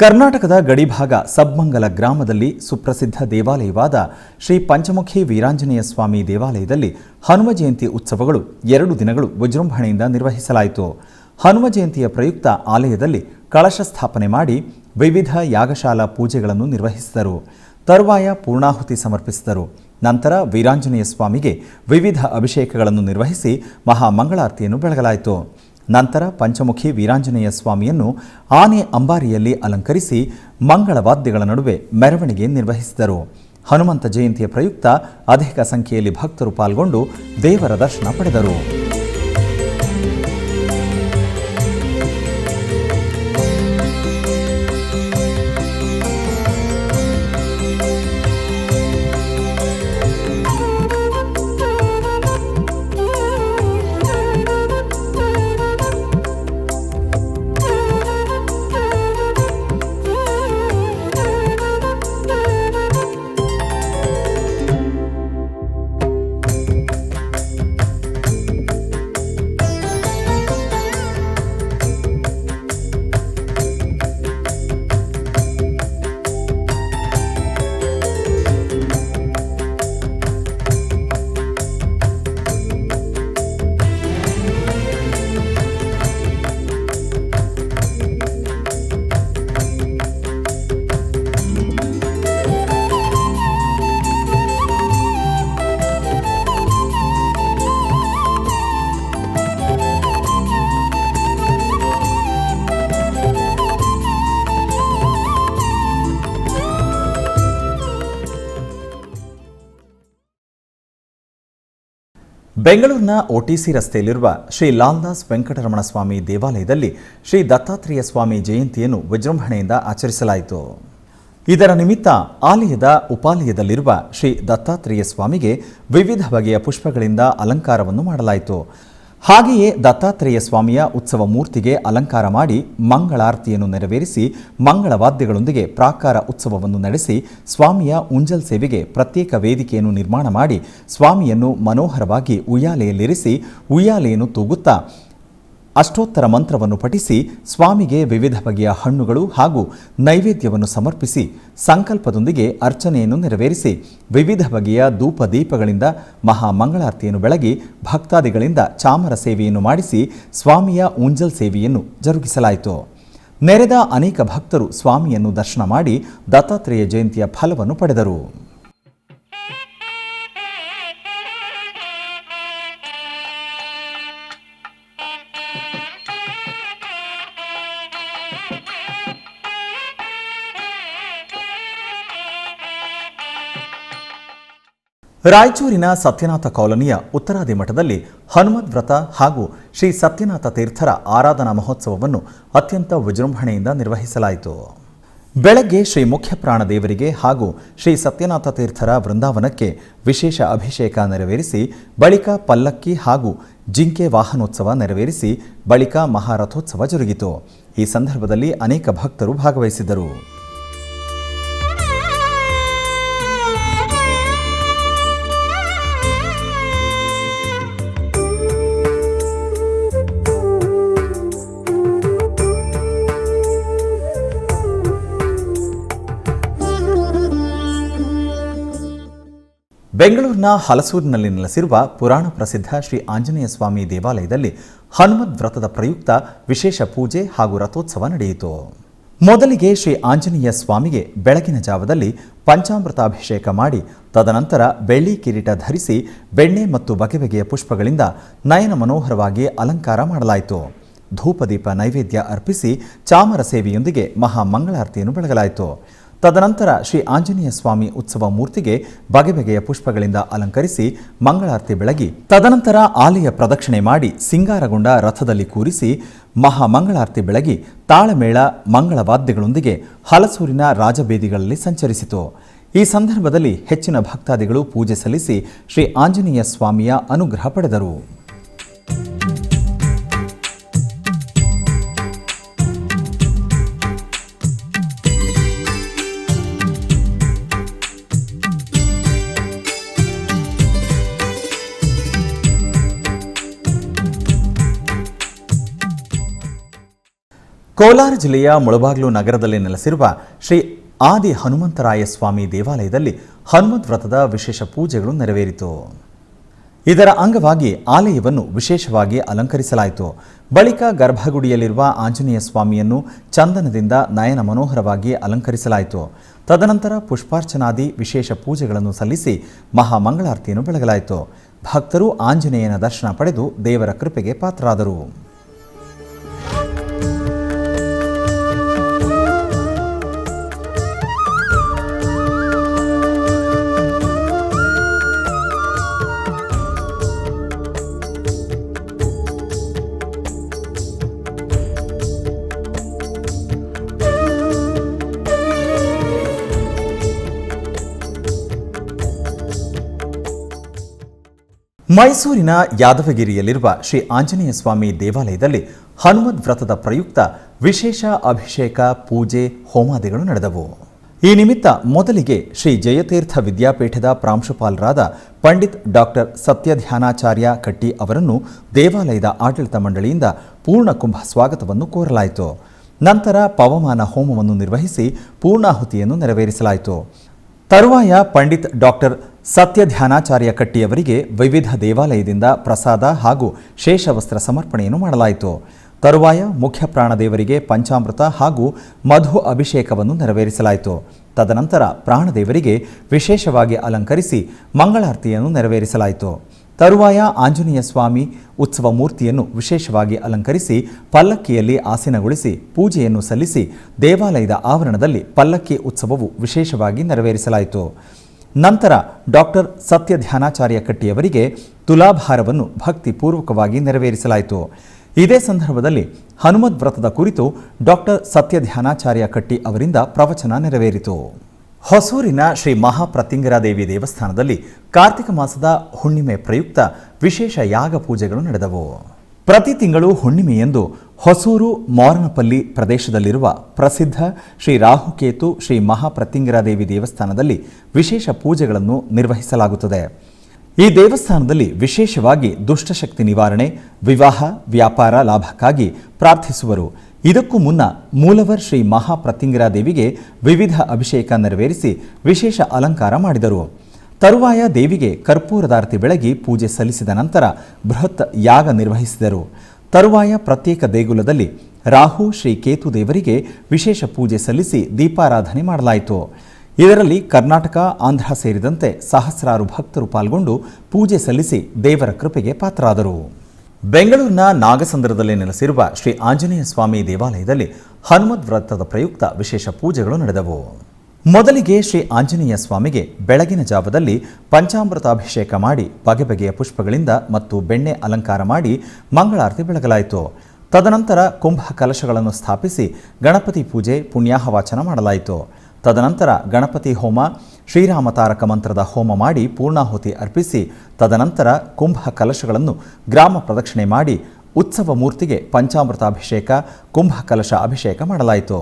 ಕರ್ನಾಟಕದ ಗಡಿಭಾಗ ಸಬ್ಮಂಗಲ ಗ್ರಾಮದಲ್ಲಿ ಸುಪ್ರಸಿದ್ಧ ದೇವಾಲಯವಾದ ಶ್ರೀ ಪಂಚಮುಖಿ ವೀರಾಂಜನೇಯ ಸ್ವಾಮಿ ದೇವಾಲಯದಲ್ಲಿ ಹನುಮ ಜಯಂತಿ ಉತ್ಸವಗಳು 2 ದಿನಗಳು ವಿಜೃಂಭಣೆಯಿಂದ ನಿರ್ವಹಿಸಲಾಯಿತು. ಹನುಮ ಜಯಂತಿಯ ಪ್ರಯುಕ್ತ ಆಲಯದಲ್ಲಿ ಕಳಶ ಸ್ಥಾಪನೆ ಮಾಡಿ ವಿವಿಧ ಯಾಗಶಾಲಾ ಪೂಜೆಗಳನ್ನು ನಿರ್ವಹಿಸಿದರು. ತರುವಾಯ ಪೂರ್ಣಾಹುತಿ ಸಮರ್ಪಿಸಿದರು. ನಂತರ ವೀರಾಂಜನೇಯ ಸ್ವಾಮಿಗೆ ವಿವಿಧ ಅಭಿಷೇಕಗಳನ್ನು ನಿರ್ವಹಿಸಿ ಮಹಾಮಂಗಳಾರತಿಯನ್ನು ಬೆಳಗಲಾಯಿತು. ನಂತರ ಪಂಚಮುಖಿ ವೀರಾಂಜನೇಯ ಸ್ವಾಮಿಯನ್ನು ಆನೆ ಅಂಬಾರಿಯಲ್ಲಿ ಅಲಂಕರಿಸಿ ಮಂಗಳವಾದ್ಯಗಳ ನಡುವೆ ಮೆರವಣಿಗೆ ನಿರ್ವಹಿಸಿದರು. ಹನುಮಂತ ಜಯಂತಿಯ ಪ್ರಯುಕ್ತ ಅಧಿಕ ಸಂಖ್ಯೆಯಲ್ಲಿ ಭಕ್ತರು ಪಾಲ್ಗೊಂಡು ದೇವರ ದರ್ಶನ ಪಡೆದರು. ಬೆಂಗಳೂರಿನ ಒಟಿಸಿ ರಸ್ತೆಯಲ್ಲಿರುವ ಶ್ರೀ ಲಾಲ್ದಾಸ್ ವೆಂಕಟರಮಣ ಸ್ವಾಮಿ ದೇವಾಲಯದಲ್ಲಿ ಶ್ರೀ ದತ್ತಾತ್ರೇಯ ಸ್ವಾಮಿ ಜಯಂತಿಯನ್ನು ವಿಜೃಂಭಣೆಯಿಂದ ಆಚರಿಸಲಾಯಿತು. ಇದರ ನಿಮಿತ್ತ ಆಲಯದ ಉಪಾಲಯದಲ್ಲಿರುವ ಶ್ರೀ ದತ್ತಾತ್ರೇಯ ಸ್ವಾಮಿಗೆ ವಿವಿಧ ಬಗೆಯ ಪುಷ್ಪಗಳಿಂದ ಅಲಂಕಾರವನ್ನು ಮಾಡಲಾಯಿತು. ಹಾಗೆಯೇ ದತ್ತಾತ್ರೇಯ ಸ್ವಾಮಿಯ ಉತ್ಸವ ಮೂರ್ತಿಗೆ ಅಲಂಕಾರ ಮಾಡಿ ಮಂಗಳಾರತಿಯನ್ನು ನೆರವೇರಿಸಿ ಮಂಗಳವಾದ್ಯಗಳೊಂದಿಗೆ ಪ್ರಾಕಾರ ಉತ್ಸವವನ್ನು ನಡೆಸಿ ಸ್ವಾಮಿಯ ಉಂಜಲ್ ಸೇವೆಗೆ ಪ್ರತ್ಯೇಕ ವೇದಿಕೆಯನ್ನು ನಿರ್ಮಾಣ ಮಾಡಿ ಸ್ವಾಮಿಯನ್ನು ಮನೋಹರವಾಗಿ ಉಯ್ಯಾಲೆಯಲ್ಲಿರಿಸಿ ಉಯ್ಯಾಲೆಯನ್ನು ತೂಗುತ್ತಾ ಅಷ್ಟೋತ್ತರ ಮಂತ್ರವನ್ನು ಪಠಿಸಿ ಸ್ವಾಮಿಗೆ ವಿವಿಧ ಬಗೆಯ ಹಣ್ಣುಗಳು ಹಾಗೂ ನೈವೇದ್ಯವನ್ನು ಸಮರ್ಪಿಸಿ ಸಂಕಲ್ಪದೊಂದಿಗೆ ಅರ್ಚನೆಯನ್ನು ನೆರವೇರಿಸಿ ವಿವಿಧ ಬಗೆಯ ಧೂಪ ದೀಪಗಳಿಂದ ಮಹಾಮಂಗಳಾರತಿಯನ್ನು ಬೆಳಗಿ ಭಕ್ತಾದಿಗಳಿಂದ ಚಾಮರ ಸೇವೆಯನ್ನು ಮಾಡಿಸಿ ಸ್ವಾಮಿಯ ಉಂಜಲ್ ಸೇವೆಯನ್ನು ಜರುಗಿಸಲಾಯಿತು. ನೆರೆದ ಅನೇಕ ಭಕ್ತರು ಸ್ವಾಮಿಯನ್ನು ದರ್ಶನ ಮಾಡಿ ದತ್ತಾತ್ರೇಯ ಜಯಂತಿಯ ಫಲವನ್ನು ಪಡೆದರು. ರಾಯಚೂರಿನ ಸತ್ಯನಾಥ ಕಾಲೋನಿಯ ಉತ್ತರಾದಿ ಮಠದಲ್ಲಿ ಹನುಮದ್ ವ್ರತ ಹಾಗೂ ಶ್ರೀ ಸತ್ಯನಾಥ ತೀರ್ಥರ ಆರಾಧನಾ ಮಹೋತ್ಸವವನ್ನು ಅತ್ಯಂತ ವಿಜೃಂಭಣೆಯಿಂದ ನಿರ್ವಹಿಸಲಾಯಿತು. ಬೆಳಗ್ಗೆ ಶ್ರೀ ಮುಖ್ಯ ಪ್ರಾಣ ದೇವರಿಗೆ ಹಾಗೂ ಶ್ರೀ ಸತ್ಯನಾಥ ತೀರ್ಥರ ವೃಂದಾವನಕ್ಕೆ ವಿಶೇಷ ಅಭಿಷೇಕ ನೆರವೇರಿಸಿ ಬಳಿಕ ಪಲ್ಲಕ್ಕಿ ಹಾಗೂ ಜಿಂಕೆ ವಾಹನೋತ್ಸವ ನೆರವೇರಿಸಿ ಬಳಿಕ ಮಹಾರಥೋತ್ಸವ ಜರುಗಿತು. ಈ ಸಂದರ್ಭದಲ್ಲಿ ಅನೇಕ ಭಕ್ತರು ಭಾಗವಹಿಸಿದ್ದರು. ಬೆಂಗಳೂರಿನ ಹಲಸೂರಿನಲ್ಲಿ ನೆಲೆಸಿರುವ ಪುರಾಣ ಪ್ರಸಿದ್ಧ ಶ್ರೀ ಆಂಜನೇಯ ಸ್ವಾಮಿ ದೇವಾಲಯದಲ್ಲಿ ಹನುಮದ್ ವ್ರತದ ಪ್ರಯುಕ್ತ ವಿಶೇಷ ಪೂಜೆ ಹಾಗೂ ರಥೋತ್ಸವ ನಡೆಯಿತು. ಮೊದಲಿಗೆ ಶ್ರೀ ಆಂಜನೇಯ ಸ್ವಾಮಿಗೆ ಬೆಳಗಿನ ಜಾವದಲ್ಲಿ ಪಂಚಾಮೃತಾಭಿಷೇಕ ಮಾಡಿ ತದನಂತರ ಬೆಳ್ಳಿ ಕಿರೀಟ ಧರಿಸಿ ಬೆಣ್ಣೆ ಮತ್ತು ಬಗೆ ಬಗೆಯ ಪುಷ್ಪಗಳಿಂದ ನಯನ ಮನೋಹರವಾಗಿ ಅಲಂಕಾರ ಮಾಡಲಾಯಿತು. ಧೂಪದೀಪ ನೈವೇದ್ಯ ಅರ್ಪಿಸಿ ಚಾಮರ ಸೇವೆಯೊಂದಿಗೆ ಮಹಾಮಂಗಳಾರತಿಯನ್ನು ಬೆಳಗಲಾಯಿತು. ತದನಂತರ ಶ್ರೀ ಆಂಜನೇಯ ಸ್ವಾಮಿ ಉತ್ಸವ ಮೂರ್ತಿಗೆ ಬಗೆ ಬಗೆಯ ಪುಷ್ಪಗಳಿಂದ ಅಲಂಕರಿಸಿ ಮಂಗಳಾರತಿ ಬೆಳಗಿ ತದನಂತರ ಆಲಯ ಪ್ರದಕ್ಷಿಣೆ ಮಾಡಿ ಸಿಂಗಾರಗೊಂಡ ರಥದಲ್ಲಿ ಕೂರಿಸಿ ಮಹಾಮಂಗಳಾರತಿ ಬೆಳಗಿ ತಾಳಮೇಳ ಮಂಗಳವಾದ್ಯಗಳೊಂದಿಗೆ ಹಲಸೂರಿನ ರಾಜಬೀದಿಗಳಲ್ಲಿ ಸಂಚರಿಸಿತು. ಈ ಸಂದರ್ಭದಲ್ಲಿ ಹೆಚ್ಚಿನ ಭಕ್ತಾದಿಗಳು ಪೂಜೆ ಸಲ್ಲಿಸಿ ಶ್ರೀ ಆಂಜನೇಯ ಸ್ವಾಮಿಯ ಅನುಗ್ರಹ ಪಡೆದರು. ಕೋಲಾರ ಜಿಲ್ಲೆಯ ಮುಳಬಾಗಿಲು ನಗರದಲ್ಲಿ ನೆಲೆಸಿರುವ ಶ್ರೀ ಆದಿ ಹನುಮಂತರಾಯ ಸ್ವಾಮಿ ದೇವಾಲಯದಲ್ಲಿ ಹನುಮದ್ ವ್ರತದ ವಿಶೇಷ ಪೂಜೆಗಳು ನೆರವೇರಿತು. ಇದರ ಅಂಗವಾಗಿ ಆಲಯವನ್ನು ವಿಶೇಷವಾಗಿ ಅಲಂಕರಿಸಲಾಯಿತು. ಬಳಿಕ ಗರ್ಭಗುಡಿಯಲ್ಲಿರುವ ಆಂಜನೇಯ ಸ್ವಾಮಿಯನ್ನು ಚಂದನದಿಂದ ನಯನ ಮನೋಹರವಾಗಿ ಅಲಂಕರಿಸಲಾಯಿತು. ತದನಂತರ ಪುಷ್ಪಾರ್ಚನಾದಿ ವಿಶೇಷ ಪೂಜೆಗಳನ್ನು ಸಲ್ಲಿಸಿ ಮಹಾಮಂಗಳಾರತಿಯನ್ನು ಬೆಳಗಲಾಯಿತು. ಭಕ್ತರು ಆಂಜನೇಯನ ದರ್ಶನ ಪಡೆದು ದೇವರ ಕೃಪೆಗೆ ಪಾತ್ರರಾದರು. ಮೈಸೂರಿನ ಯಾದವಗಿರಿಯಲ್ಲಿರುವ ಶ್ರೀ ಆಂಜನೇಯ ಸ್ವಾಮಿ ದೇವಾಲಯದಲ್ಲಿ ಹನುಮದ್ ವ್ರತದ ಪ್ರಯುಕ್ತ ವಿಶೇಷ ಅಭಿಷೇಕ, ಪೂಜೆ, ಹೋಮಾದಿಗಳು ನಡೆದವು. ಈ ನಿಮಿತ್ತ ಮೊದಲಿಗೆ ಶ್ರೀ ಜಯತೀರ್ಥ ವಿದ್ಯಾಪೀಠದ ಪ್ರಾಂಶುಪಾಲರಾದ ಪಂಡಿತ್ ಡಾಕ್ಟರ್ ಸತ್ಯಧ್ಯಾನಾಚಾರ್ಯ ಕಟ್ಟಿ ಅವರನ್ನು ದೇವಾಲಯದ ಆಡಳಿತ ಮಂಡಳಿಯಿಂದ ಪೂರ್ಣ ಕುಂಭ ಸ್ವಾಗತವನ್ನು ಕೋರಲಾಯಿತು. ನಂತರ ಪವಮಾನ ಹೋಮವನ್ನು ನಿರ್ವಹಿಸಿ ಪೂರ್ಣಾಹುತಿಯನ್ನು ನೆರವೇರಿಸಲಾಯಿತು. ತರುವಾಯ ಪಂಡಿತ್ ಡಾಕ್ಟರ್ ಸತ್ಯಧ್ಯಾನಾಚಾರ್ಯ ಕಟ್ಟಿಯವರಿಗೆ ವಿವಿಧ ದೇವಾಲಯದಿಂದ ಪ್ರಸಾದ ಹಾಗೂ ಶೇಷವಸ್ತ್ರ ಸಮರ್ಪಣೆಯನ್ನು ಮಾಡಲಾಯಿತು. ತರುವಾಯ ಮುಖ್ಯ ಪ್ರಾಣದೇವರಿಗೆ ಪಂಚಾಮೃತ ಹಾಗೂ ಮಧು ಅಭಿಷೇಕವನ್ನು ನೆರವೇರಿಸಲಾಯಿತು. ತದನಂತರ ಪ್ರಾಣದೇವರಿಗೆ ವಿಶೇಷವಾಗಿ ಅಲಂಕರಿಸಿ ಮಂಗಳಾರತಿಯನ್ನು ನೆರವೇರಿಸಲಾಯಿತು. ತರುವಾಯ ಆಂಜನೇಯ ಸ್ವಾಮಿ ಉತ್ಸವ ಮೂರ್ತಿಯನ್ನು ವಿಶೇಷವಾಗಿ ಅಲಂಕರಿಸಿ ಪಲ್ಲಕ್ಕಿಯಲ್ಲಿ ಆಸೀನಗೊಳಿಸಿ ಪೂಜೆಯನ್ನು ಸಲ್ಲಿಸಿ ದೇವಾಲಯದ ಆವರಣದಲ್ಲಿ ಪಲ್ಲಕ್ಕಿ ಉತ್ಸವವು ವಿಶೇಷವಾಗಿ ನೆರವೇರಿಸಲಾಯಿತು. ನಂತರ ಡಾಕ್ಟರ್ ಸತ್ಯಧ್ಯಾನಾಚಾರ್ಯ ಕಟ್ಟಿಯವರಿಗೆ ತುಲಾಭಾರವನ್ನು ಭಕ್ತಿಪೂರ್ವಕವಾಗಿ ನೆರವೇರಿಸಲಾಯಿತು. ಇದೇ ಸಂದರ್ಭದಲ್ಲಿ ಹನುಮದ್ ವ್ರತದ ಕುರಿತು ಡಾಕ್ಟರ್ ಸತ್ಯಧ್ಯಾನಾಚಾರ್ಯ ಕಟ್ಟಿ ಅವರಿಂದ ಪ್ರವಚನ ನೆರವೇರಿತು. ಹೊಸೂರಿನ ಶ್ರೀ ಮಹಾಪ್ರತ್ಯಂಗಿರಾದೇವಿ ದೇವಸ್ಥಾನದಲ್ಲಿ ಕಾರ್ತಿಕ ಮಾಸದ ಹುಣ್ಣಿಮೆ ಪ್ರಯುಕ್ತ ವಿಶೇಷ ಯಾಗ ಪೂಜೆಗಳು ನಡೆದವು. ಪ್ರತಿ ತಿಂಗಳು ಹುಣ್ಣಿಮೆಯಂದು ಹೊಸೂರು ಮೋರನಪಲ್ಲಿ ಪ್ರದೇಶದಲ್ಲಿರುವ ಪ್ರಸಿದ್ಧ ಶ್ರೀ ರಾಹುಕೇತು ಶ್ರೀ ಮಹಾಪ್ರತ್ಯಂಗಿರಾದೇವಿ ದೇವಸ್ಥಾನದಲ್ಲಿ ವಿಶೇಷ ಪೂಜೆಗಳನ್ನು ನಿರ್ವಹಿಸಲಾಗುತ್ತದೆ. ಈ ದೇವಸ್ಥಾನದಲ್ಲಿ ವಿಶೇಷವಾಗಿ ದುಷ್ಟಶಕ್ತಿ ನಿವಾರಣೆ, ವಿವಾಹ, ವ್ಯಾಪಾರ ಲಾಭಕ್ಕಾಗಿ ಪ್ರಾರ್ಥಿಸುವರು. ಇದಕ್ಕೂ ಮುನ್ನ ಮೂಲವರ್ ಶ್ರೀ ಮಹಾಪ್ರತ್ಯಂಗಿರಾದೇವಿಗೆ ವಿವಿಧ ಅಭಿಷೇಕ ನೆರವೇರಿಸಿ ವಿಶೇಷ ಅಲಂಕಾರ ಮಾಡಿದರು. ತರುವಾಯ ದೇವಿಗೆ ಕರ್ಪೂರದಾರತಿ ಬೆಳಗಿ ಪೂಜೆ ಸಲ್ಲಿಸಿದ ನಂತರ ಬೃಹತ್ ಯಾಗ ನಿರ್ವಹಿಸಿದರು. ತರುವಾಯ ಪ್ರತ್ಯೇಕ ದೇಗುಲದಲ್ಲಿ ರಾಹು ಶ್ರೀ ಕೇತು ದೇವರಿಗೆ ವಿಶೇಷ ಪೂಜೆ ಸಲ್ಲಿಸಿ ದೀಪಾರಾಧನೆ ಮಾಡಲಾಯಿತು. ಇದರಲ್ಲಿ ಕರ್ನಾಟಕ, ಆಂಧ್ರ ಸೇರಿದಂತೆ ಸಹಸ್ರಾರು ಭಕ್ತರು ಪಾಲ್ಗೊಂಡು ಪೂಜೆ ಸಲ್ಲಿಸಿ ದೇವರ ಕೃಪೆಗೆ ಪಾತ್ರರಾದರು. ಬೆಂಗಳೂರಿನ ನಾಗಸಂದ್ರದಲ್ಲಿ ನೆಲೆಸಿರುವ ಶ್ರೀ ಆಂಜನೇಯ ಸ್ವಾಮಿ ದೇವಾಲಯದಲ್ಲಿ ಹನುಮದ್ ವ್ರತದ ಪ್ರಯುಕ್ತ ವಿಶೇಷ ಪೂಜೆಗಳು ನಡೆದವು. ಮೊದಲಿಗೆ ಶ್ರೀ ಆಂಜನೇಯ ಸ್ವಾಮಿಗೆ ಬೆಳಗಿನ ಜಾವದಲ್ಲಿ ಪಂಚಾಮೃತಾಭಿಷೇಕ ಮಾಡಿ ಬಗೆ ಬಗೆಯ ಪುಷ್ಪಗಳಿಂದ ಮತ್ತು ಬೆಣ್ಣೆ ಅಲಂಕಾರ ಮಾಡಿ ಮಂಗಳಾರತಿ ಬೆಳಗಲಾಯಿತು. ತದನಂತರ ಕುಂಭ ಕಲಶಗಳನ್ನು ಸ್ಥಾಪಿಸಿ ಗಣಪತಿ ಪೂಜೆ, ಪುಣ್ಯಾಹವಾಚನ ಮಾಡಲಾಯಿತು. ತದನಂತರ ಗಣಪತಿ ಹೋಮ, ಶ್ರೀರಾಮ ತಾರಕ ಮಂತ್ರದ ಹೋಮ ಮಾಡಿ ಪೂರ್ಣಾಹುತಿ ಅರ್ಪಿಸಿ ತದನಂತರ ಕುಂಭ ಕಲಶಗಳನ್ನು ಗ್ರಾಮ ಪ್ರದಕ್ಷಿಣೆ ಮಾಡಿ ಉತ್ಸವ ಮೂರ್ತಿಗೆ ಪಂಚಾಮೃತಾಭಿಷೇಕ, ಕುಂಭ ಕಲಶ ಅಭಿಷೇಕ ಮಾಡಲಾಯಿತು.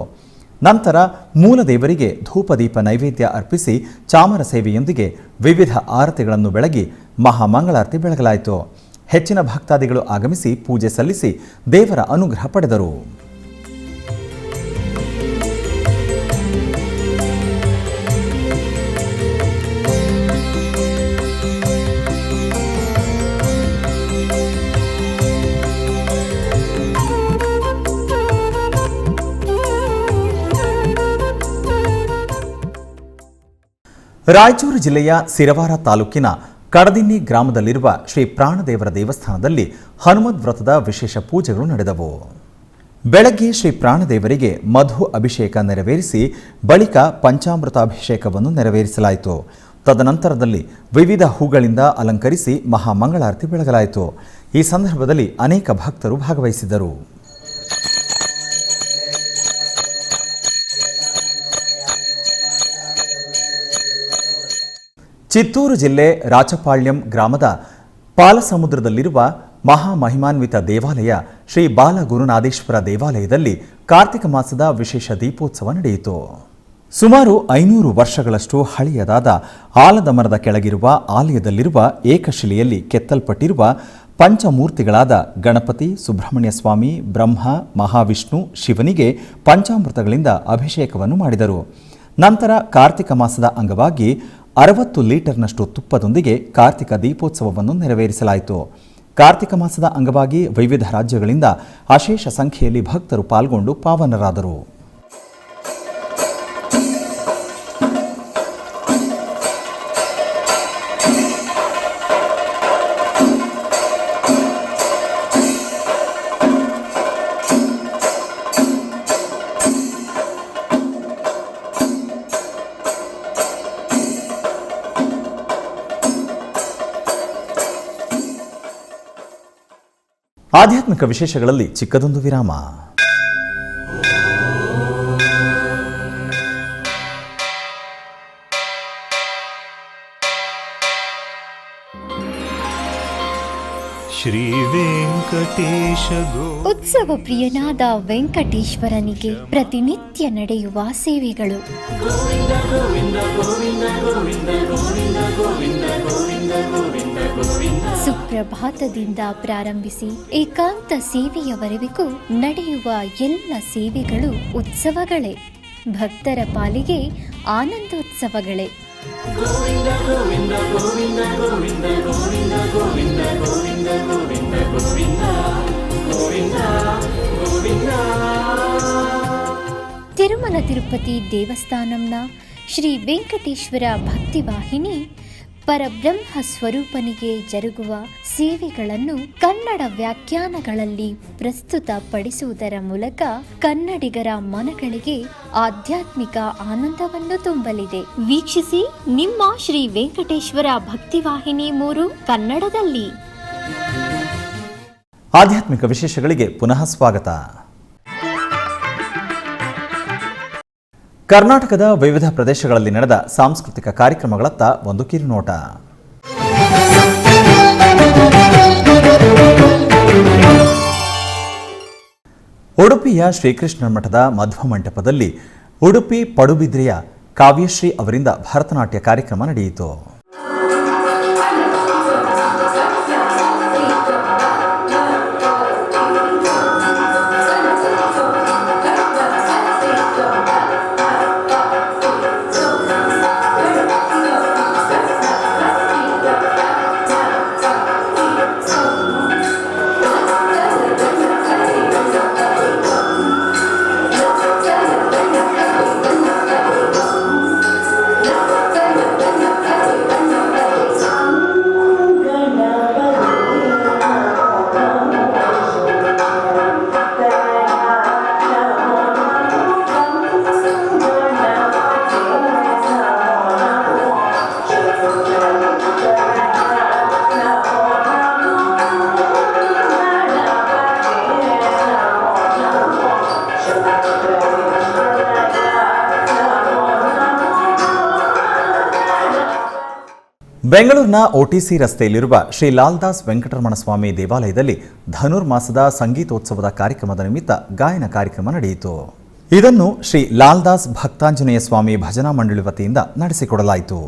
ನಂತರ ಮೂಲ ದೇವರಿಗೆ ಧೂಪದೀಪ ನೈವೇದ್ಯ ಅರ್ಪಿಸಿ ಚಾಮರ ಸೇವೆಯೊಂದಿಗೆ ವಿವಿಧ ಆರತಿಗಳನ್ನು ಬೆಳಗಿ ಮಹಾಮಂಗಳಾರತಿ ಬೆಳಗಲಾಯಿತು. ಹೆಚ್ಚಿನ ಭಕ್ತಾದಿಗಳು ಆಗಮಿಸಿ ಪೂಜೆ ಸಲ್ಲಿಸಿ ದೇವರ ಅನುಗ್ರಹ ಪಡೆದರು. ರಾಯಚೂರು ಜಿಲ್ಲೆಯ ಸಿರವಾರ ತಾಲೂಕಿನ ಕಡದಿನ್ನಿ ಗ್ರಾಮದಲ್ಲಿರುವ ಶ್ರೀ ಪ್ರಾಣದೇವರ ದೇವಸ್ಥಾನದಲ್ಲಿ ಹನುಮದ್ ವ್ರತದ ವಿಶೇಷ ಪೂಜೆಗಳು ನಡೆದವು. ಬೆಳಗ್ಗೆ ಶ್ರೀ ಪ್ರಾಣದೇವರಿಗೆ ಮಧು ಅಭಿಷೇಕ ನೆರವೇರಿಸಿ ಬಳಿಕ ಪಂಚಾಮೃತಾಭಿಷೇಕವನ್ನು ನೆರವೇರಿಸಲಾಯಿತು. ತದನಂತರದಲ್ಲಿ ವಿವಿಧ ಹೂಗಳಿಂದ ಅಲಂಕರಿಸಿ ಮಹಾಮಂಗಳಾರತಿ ಬೆಳಗಲಾಯಿತು. ಈ ಸಂದರ್ಭದಲ್ಲಿ ಅನೇಕ ಭಕ್ತರು ಭಾಗವಹಿಸಿದ್ದರು. ಚಿತ್ತೂರು ಜಿಲ್ಲೆ ರಾಚಪಾಳ್ಯಂ ಗ್ರಾಮದ ಪಾಲಸಮುದ್ರದಲ್ಲಿರುವ ಮಹಾಮಹಿಮಾನ್ವಿತ ದೇವಾಲಯ ಶ್ರೀ ಬಾಲಗುರುನಾಥೇಶ್ವರ ದೇವಾಲಯದಲ್ಲಿ ಕಾರ್ತಿಕ ಮಾಸದ ವಿಶೇಷ ದೀಪೋತ್ಸವ ನಡೆಯಿತು. ಸುಮಾರು 500 ವರ್ಷಗಳಷ್ಟು ಹಳೆಯದಾದ ಆಲದ ಮರದ ಕೆಳಗಿರುವ ಆಲಯದಲ್ಲಿರುವ ಏಕಶಿಲೆಯಲ್ಲಿ ಕೆತ್ತಲ್ಪಟ್ಟಿರುವ ಪಂಚಮೂರ್ತಿಗಳಾದ ಗಣಪತಿ, ಸುಬ್ರಹ್ಮಣ್ಯ ಸ್ವಾಮಿ, ಬ್ರಹ್ಮ, ಮಹಾವಿಷ್ಣು, ಶಿವನಿಗೆ ಪಂಚಾಮೃತಗಳಿಂದ ಅಭಿಷೇಕವನ್ನು ಮಾಡಿದರು. ನಂತರ ಕಾರ್ತಿಕ ಮಾಸದ ಅಂಗವಾಗಿ 60 ಲೀಟರ್ನಷ್ಟು ತುಪ್ಪದೊಂದಿಗೆ ಕಾರ್ತಿಕ ದೀಪೋತ್ಸವವನ್ನು ನೆರವೇರಿಸಲಾಯಿತು. ಕಾರ್ತಿಕ ಮಾಸದ ಅಂಗವಾಗಿ ವಿವಿಧ ರಾಜ್ಯಗಳಿಂದ ಅಶೇಷ ಸಂಖ್ಯೆಯಲ್ಲಿ ಭಕ್ತರು ಪಾಲ್ಗೊಂಡು ಪಾವನರಾದರು. ಆಧ್ಯಾತ್ಮಿಕ ವಿಶೇಷಗಳಲ್ಲಿ ಚಿಕ್ಕದೊಂದು ವಿರಾಮ. ಶ್ರೀ ವೆಂಕಟೇಶ ಉತ್ಸವ ಪ್ರಿಯನಾದ ವೆಂಕಟೇಶ್ವರನಿಗೆ ಪ್ರತಿನಿತ್ಯ ನಡೆಯುವ ಸೇವೆಗಳು. ಸುಪ್ರಭಾತದಿಂದ ಪ್ರಾರಂಭಿಸಿ ಏಕಾಂತ ಸೇವೆಯವರೆಗೂ ನಡೆಯುವ ಎಲ್ಲ ಸೇವೆಗಳು ಉತ್ಸವಗಳೇ. ಭಕ್ತರ ಪಾಲಿಗೆ ಆನಂದೋತ್ಸವಗಳೇ. ತಿರುಮಲ ತಿರುಪತಿ ದೇವಸ್ಥಾನಂನ ಶ್ರೀ ವೆಂಕಟೇಶ್ವರ ಭಕ್ತಿವಾಹಿನಿ ಪರಬ್ರಹ್ಮ ಸ್ವರೂಪನಿಗೆ ಜರುಗುವ ಸೇವೆಗಳನ್ನು ಕನ್ನಡ ವ್ಯಾಖ್ಯಾನಗಳಲ್ಲಿ ಪ್ರಸ್ತುತಪಡಿಸುವುದರ ಮೂಲಕ ಕನ್ನಡಿಗರ ಮನಗಳಿಗೆ ಆಧ್ಯಾತ್ಮಿಕ ಆನಂದವನ್ನು ತುಂಬಲಿದೆ. ವೀಕ್ಷಿಸಿ ನಿಮ್ಮ ಶ್ರೀ ವೆಂಕಟೇಶ್ವರ ಭಕ್ತಿವಾಹಿನಿ 3 ಕನ್ನಡದಲ್ಲಿ. ಆಧ್ಯಾತ್ಮಿಕ ವಿಶೇಷಗಳಿಗೆ ಪುನಃ ಸ್ವಾಗತ. ಕರ್ನಾಟಕದ ವಿವಿಧ ಪ್ರದೇಶಗಳಲ್ಲಿ ನಡೆದ ಸಾಂಸ್ಕೃತಿಕ ಕಾರ್ಯಕ್ರಮಗಳತ್ತ ಒಂದು ಕಿರುನೋಟ. ಉಡುಪಿಯ ಶ್ರೀಕೃಷ್ಣ ಮಠದ ಮಧ್ವ ಮಂಟಪದಲ್ಲಿ ಉಡುಪಿ ಪಡುಬಿದ್ರೆಯ ಕಾವ್ಯಶ್ರೀ ಅವರಿಂದ ಭರತನಾಟ್ಯ ಕಾರ್ಯಕ್ರಮ ನಡೆಯಿತು. ಬೆಂಗಳೂರಿನ ಓಟಿಸಿ ರಸ್ತೆಯಲ್ಲಿರುವ ಶ್ರೀ ಲಾಲ್ದಾಸ್ ವೆಂಕಟರಮಣ ಸ್ವಾಮಿ ದೇವಾಲಯದಲ್ಲಿ ಧನುರ್ಮಾಸದ ಸಂಗೀತೋತ್ಸವದ ಕಾರ್ಯಕ್ರಮದ ನಿಮಿತ್ತ ಗಾಯನ ಕಾರ್ಯಕ್ರಮ ನಡೆಯಿತು. ಇದನ್ನು ಶ್ರೀ ಲಾಲ್ದಾಸ್ ಭಕ್ತಾಂಜನೇಯ ಸ್ವಾಮಿ ಭಜನಾ ಮಂಡಳಿ ವತಿಯಿಂದ ನಡೆಸಿಕೊಡಲಾಯಿತು.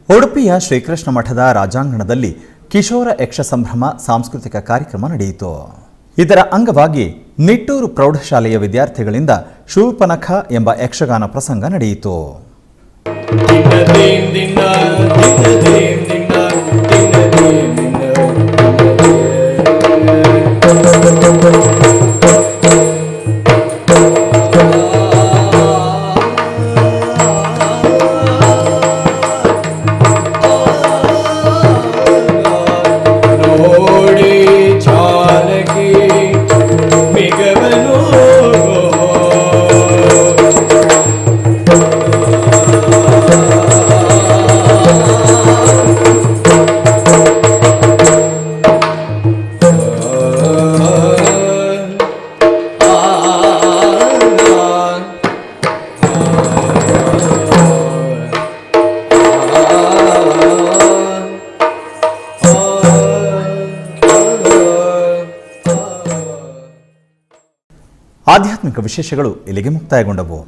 ಉಡುಪಿಯ ಶ್ರೀಕೃಷ್ಣ ಮಠದ ರಾಜಾಂಗಣದಲ್ಲಿ ಕಿಶೋರ ಯಕ್ಷ ಸಂಭ್ರಮ ಸಾಂಸ್ಕೃತಿಕ ಕಾರ್ಯಕ್ರಮ ನಡೆಯಿತು. ಇದರ ಅಂಗವಾಗಿ ನಿಟ್ಟೂರು ಪ್ರೌಢಶಾಲೆಯ ವಿದ್ಯಾರ್ಥಿಗಳಿಂದ ಶೂರ್ಪನಖ ಎಂಬ ಯಕ್ಷಗಾನ ಪ್ರಸಂಗ ನಡೆಯಿತು. ಆಧ್ಯಾತ್ಮಿಕ ವಿಶೇಷಗಳು ಇಲ್ಲಿಗೆ ಮುಕ್ತಾಯಗೊಂಡವು.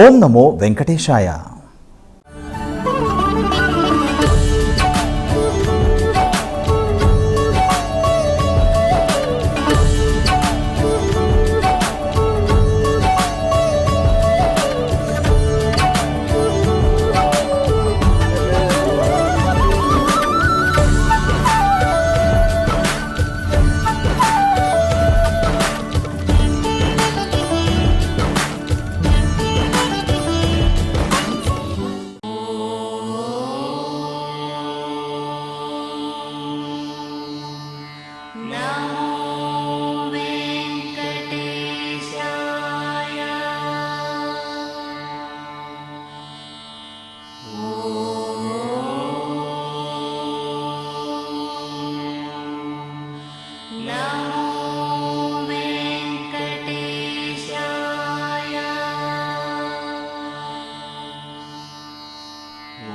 ಓಂ ನಮೋ ವೆಂಕಟೇಶಾಯ.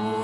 Oh